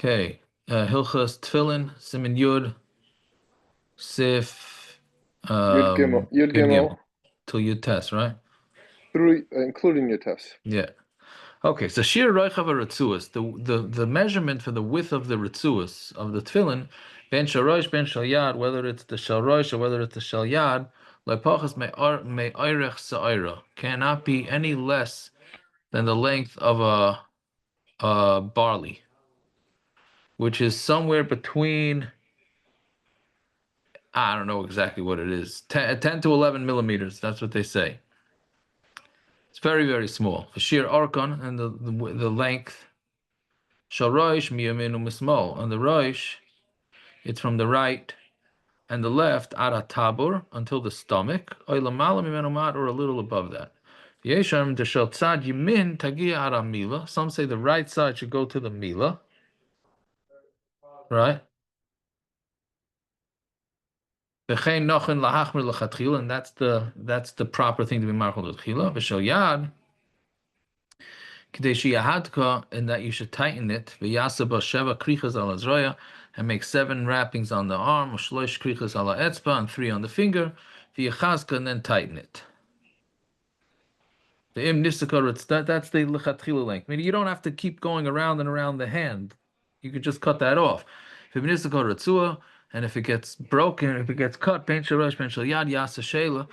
Okay. Hilchas Tefillin, Siman Yud, Sif, Yud Gimel, Yud Gimel, till Yud Tes, right? through including Yud Tes. Yeah. Okay, so Shir Reichav Ritzuas, the measurement for the width of the Ritzuas, of the Tefillin, Ben Sharosh, Ben Shalyad, whether it's the Shalrosh or whether it's the Shalyad, Lepachas me Eirech Sa'ira, cannot be any less than the length of a barley, which is somewhere between, I don't know exactly what it is, 10 to 11 millimeters. That's what they say. It's very, very small. For Shir Arkan, and the length, Shalrosh Miyaminu Mismal. On the Rosh, it's from the right and the left, Ara Tabur, until the stomach, or a little above that. Yesham Deshel Tzad Yimin Tagia Ara Mila. Some say the right side should go to the Mila, right? And that's the proper thing to be marked with Chila. V'shel Yad, and that you should tighten it, and make 7 wrappings on the arm, and 3 on the finger, and then tighten it. The that's the lechatchila length. I mean, you don't have to keep going around and around the hand. You could just cut that off. And if it gets broken, if it gets cut, then you have to ask a shaila.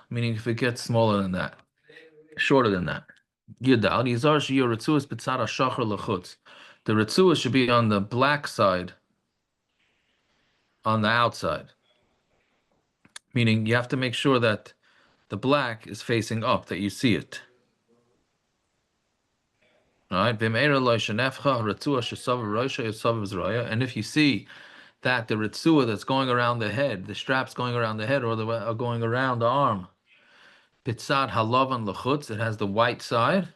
Meaning, if it gets smaller than that, shorter than that. The Ritzua should be on the black side, on the outside. Meaning you have to make sure that the black is facing up, that you see it. All right. And if you see that the Ritzua that's going around the head, the straps going around the head, or going around the arm, Pitzad halavan lechutz, it has the white side.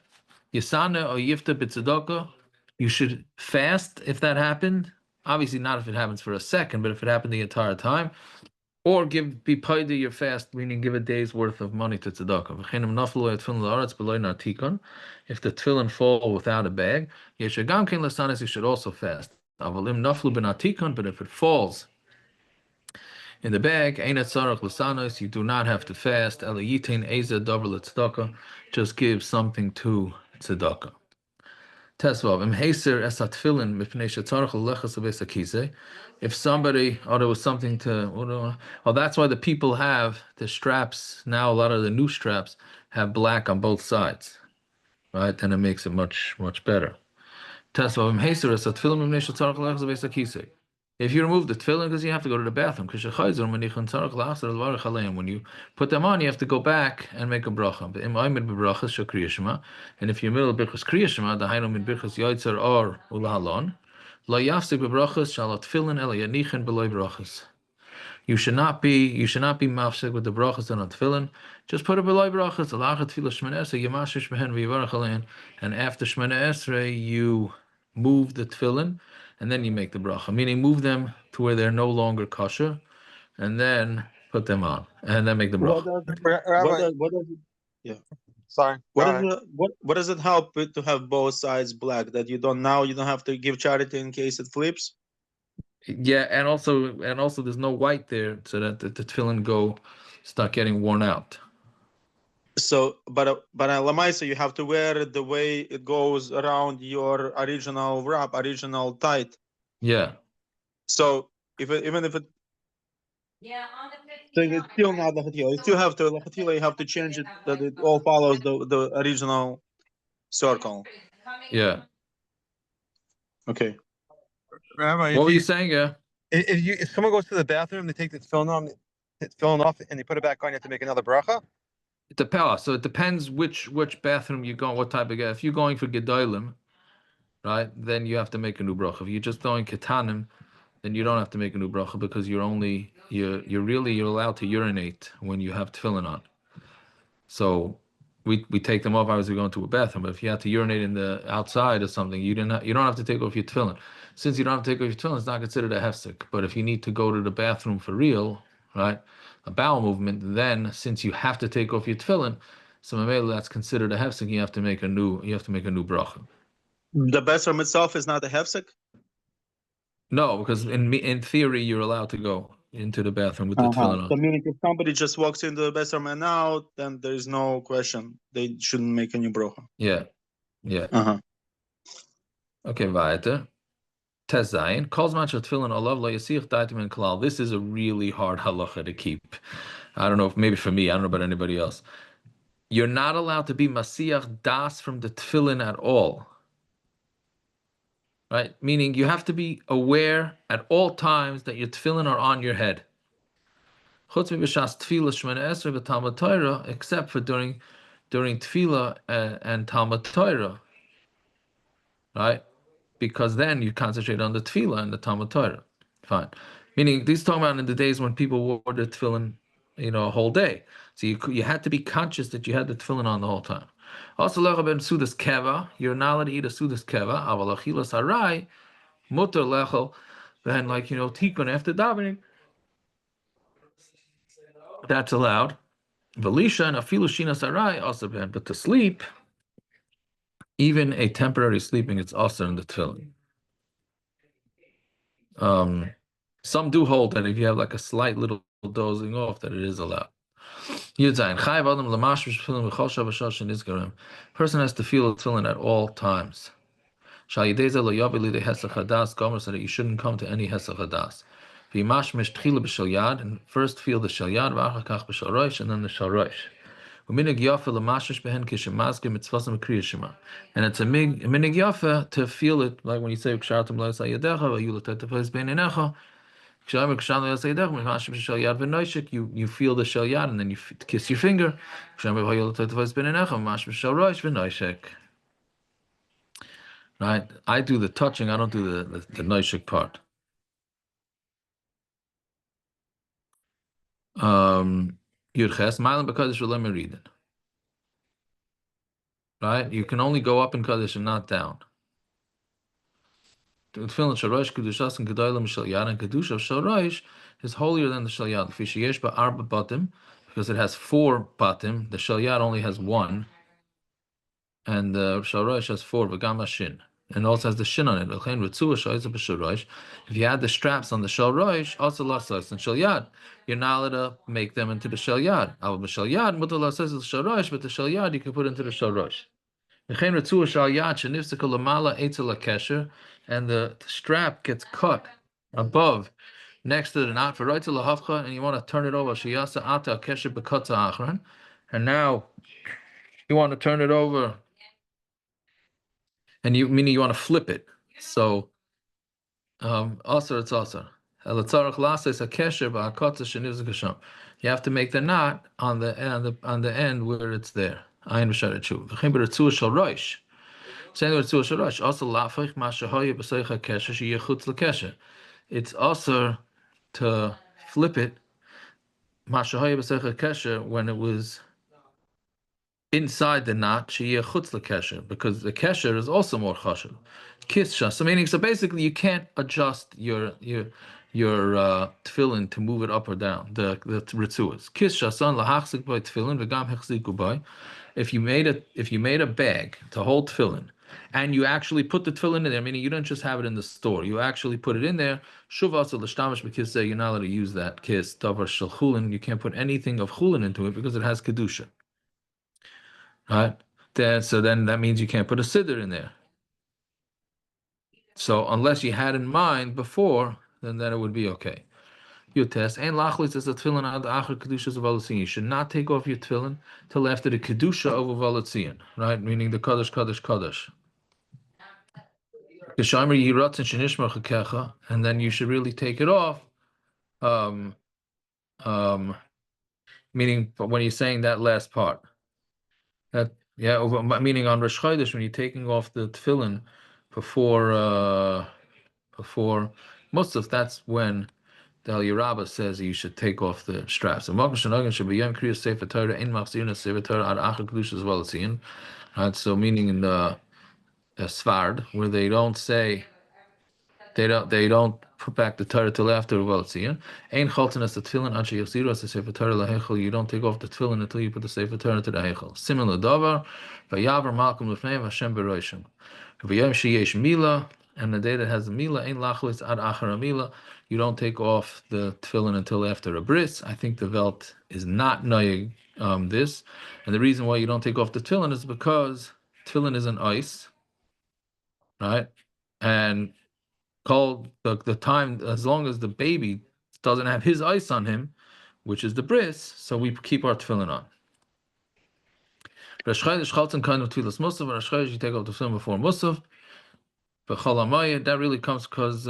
Yisana or Yifta B'tzedakah, you should fast if that happened. Obviously not if it happens for a second, but if it happened the entire time. Or be paida your fast, meaning give a day's worth of money to tzedakah. If the tefillin fall without a bag, you should also fast. But if it falls in the bag, you do not have to fast. Just give something to tzedakah. If somebody, there was something to, that's why the people have the straps now. A lot of the new straps have black on both sides, right? And it makes it much, much better. If you remove the tefillin because you have to go to the bathroom, when you put them on, you have to go back and make a bracha. And if you're middle of birchas kriya shema, the hainu min birchas yoitzer or ulahalon, lo yafsik bebrachas shalot tefillin ela yanichin beloy brachas. You should not be mafsik with the brachas and on tefillin. Just put it below brachas. Alachat tefillah shmona esrei yamashish behen v'yivarach alein. And after shmona esrei, you move the tefillin, and then you make the bracha. Meaning, move them to where they're no longer kosher, and then put them on, and then make the bracha. What does it? Yeah. Sorry. What does it help to have both sides black? That you don't have to give charity in case it flips. Yeah, and also there's no white there, so that the tefillin start getting worn out. So, but Lamaisa, you have to wear it the way it goes around your original wrap, original tight. Yeah. So even if it. Yeah, on the 15. So it's still not lechatila. You still have to lechatila. You have to change it that it all follows the original circle. Yeah. Okay. Rabbi, what were you saying? Yeah. If someone goes to the bathroom, they take the tefillin off, and they put it back on, you have to make another bracha. It depends. So it depends which bathroom you're going, what type of guy. If you're going for gedolim, right, then you have to make a new bracha. If you're just going ketanim, then you don't have to make a new bracha because you're allowed to urinate when you have tefillin on. So we take them off as we go into a bathroom. But if you have to urinate in the outside or something, you don't have to take off your tefillin. Since you don't have to take off your tefillin, it's not considered a hefsek. But if you need to go to the bathroom for real, right, a bowel movement, then since you have to take off your tefillin, so maybe that's considered a hefsek. You have to make a new bracha. The bathroom itself is not a hefsek? No, because in theory you're allowed to go into the bathroom with the tefillin So on. meaning if somebody just walks into the bathroom and out, then there is no question. They shouldn't make any brocha. Yeah, yeah. Uh-huh. Okay, weiter. Tezayin calls match tefillin olav lo yasich daitim in kalal. This is a really hard halacha to keep. I don't know if maybe for me, I don't know about anybody else. You're not allowed to be masiach das from the tefillin at all. Right? Meaning you have to be aware at all times that your tefillin are on your head. Except for during tefillah and Talmud Torah, right? Because then you concentrate on the tefillah and the Talmud Torah. Fine. Meaning these talking about in the days when people wore the tefillin, a whole day. So you had to be conscious that you had the tefillin on the whole time. Also, ben sudas keva, you're not allowed to eat a sudas keva. Aval achilas harai, mutter lechel. Then tikkun after davening, that's allowed. Valisha and afilu shina sarai also ben. But to sleep, even a temporary sleeping, it's also in the tefillin. Some do hold that if you have like a slight little dozing off, that it is allowed. Person has to feel tefillin at all times. So that you shouldn't come to any hesach hadas. And first feel the shalyad, and then the shalrosh. And it's a minig yafa to feel it, like when you say you feel the shalyad and then you kiss your finger. Right? I do the touching, I don't do the noishik part. Yudches, Milan B'Kodesh V'Lem Meridin. Right? You can only go up in Kodesh and not down. Tefillin Shalosh Kedushas and Gedolim Shalyad, and Kedusha of Shalosh is holier than the Shalyad. Fishiyesh Ba'arba Batim, because it has 4 Batim. The Shalyad only has 1, and the Shalosh has 4. V'Gam Shin, and also has the Shin on it. If you add the straps on the Shalosh, also Lasas and Shalyad, you're not allowed to make them into the Shalyad. But the Shalyad you can put into the Shalosh. And the strap gets cut above next to the knot for right to lahavcha, and you want to turn it over. And now you want to turn it over, and meaning you want to flip it. So also it's also. You have to make the knot on the end where it's there. Also, it's also to flip it when it was inside the knot, because the kesher is also more chashuv. Kisha, so basically you can't adjust your tefillin to move it up or down, the ritzuas. Kisha son lahachzik by tefillin v'gam hechziku by. If you made a bag to hold tefillin, and you actually put the tefillin in there, meaning you don't just have it in the store, you actually put it in there. Shuvasa l'shtamish because you're not allowed to use that kiss davar shel chulin. You can't put anything of chulin into it because it has kedusha. Right? So then that means you can't put a siddur in there. So unless you had in mind before, then it would be okay. Your test and lachlis is a tefillin ad acher kedushas of Valatzion. You should not take off your tefillin till after the kedusha of Valatzion, right? Meaning the kadosh kadosh kadosh. And then you should really take it off. Meaning when you're saying that last part. Meaning on Rosh Chodesh when you're taking off the tefillin before most of that's when the El Yerabah says you should take off the straps. So meaning in the Svard where they don't say They don't put back the Torah till after Uvaltzion. Ein chalton as the tefillin until yasiru as the sefer Torah lahechel. You don't take off the tefillin until you put the sefer Torah to the hechel. Similar davar, vayavar malkum lefnei Hashem beroishim. V'yom sheyesh mila, and the day that has the mila ein lachlis ad achar mila. You don't take off the tefillin until after a bris. I think the Velt is not knowing this, and the reason why you don't take off the tefillin is because tefillin is an ice, right? And called the time, as long as the baby doesn't have his ice on him, which is the bris, so we keep our tefillin on. Rosh Chodesh chalton kind of tefillas musaf, and Rosh Chodesh you take off the tefillin before musaf. But Chol Hamoed, that really comes because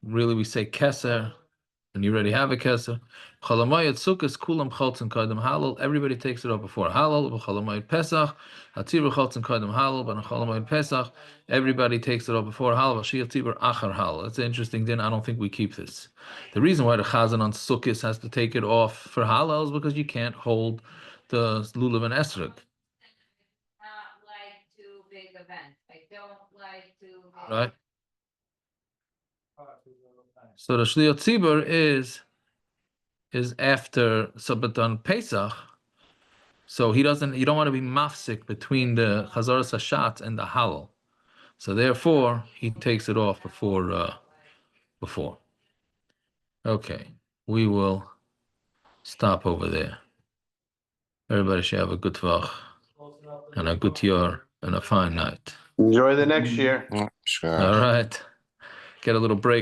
really we say keser, and you already have a keser. Chol Hamoed sukkos kulam chalton kadam halal. Everybody takes it off before halal. But Chol Hamoed pesach hatziva chalton kadam halal. But on Chol Hamoed pesach, everybody takes it off before halal. V'shiyat tzibur achar halal. That's an interesting din. I don't think we keep this. The reason why the chazan on sukkos has to take it off for halal is because you can't hold the lulav and esrog. Big events. I don't like to. Right. So the Shliyot Tzibur is after, so but on Pesach, so you don't want to be mafsik between the Chazaras Hashat and the Halal. So therefore, he takes it off before. Okay, we will stop over there. Everybody should have a good Tvach and a good year and a fine night. Enjoy the next year. Sure. All right. Get a little break.